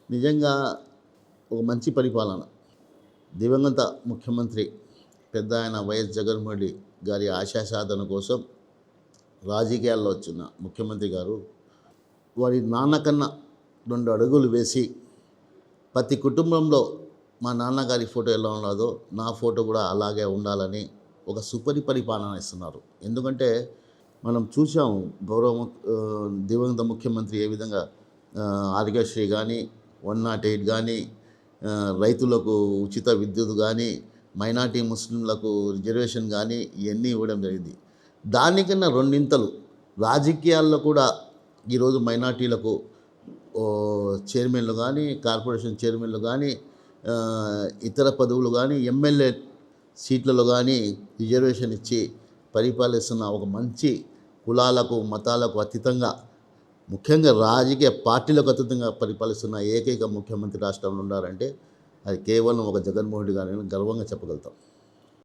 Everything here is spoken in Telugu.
నిజంగా ఒక మంచి పరిపాలన. దివంగత ముఖ్యమంత్రి పెద్ద ఆయన వైఎస్ జగన్మోహన్ రెడ్డి గారి ఆశా సాధన కోసం రాజకీయాల్లో వచ్చిన ముఖ్యమంత్రి గారు వారి నాన్న కన్నా 2 అడుగులు వేసి ప్రతి కుటుంబంలో మా నాన్నగారి ఫోటో ఎలా ఉన్నదో నా ఫోటో కూడా అలాగే ఉండాలని ఒక పరిపాలన ఇస్తున్నారు. ఎందుకంటే మనం చూసాం దివంగత ముఖ్యమంత్రి ఏ విధంగా ఆరోగ్యశ్రీ కానీ 108 కానీ రైతులకు ఉచిత విద్యుత్ కానీ మైనార్టీ ముస్లింలకు రిజర్వేషన్ కానీ ఇవన్నీ ఇవ్వడం జరిగింది. దానికన్నా రెండింతలు రాజకీయాల్లో కూడా ఈరోజు మైనార్టీలకు చైర్మన్లు కానీ కార్పొరేషన్ చైర్మన్లు కానీ ఇతర పదవులు కానీ ఎమ్మెల్యే సీట్లలో కానీ రిజర్వేషన్ ఇచ్చి పరిపాలిస్తున్న ఒక మంచి కులాలకు మతాలకు అతీతంగా ముఖ్యంగా రాజకీయ పార్టీలకు అతీతంగా పరిపాలిస్తున్న ఏకైక ముఖ్యమంత్రి రాష్ట్రంలో ఉన్నారంటే అది కేవలం ఒక జగన్మోహన్ రెడ్డి గారిని గర్వంగా చెప్పగలుగుతాం.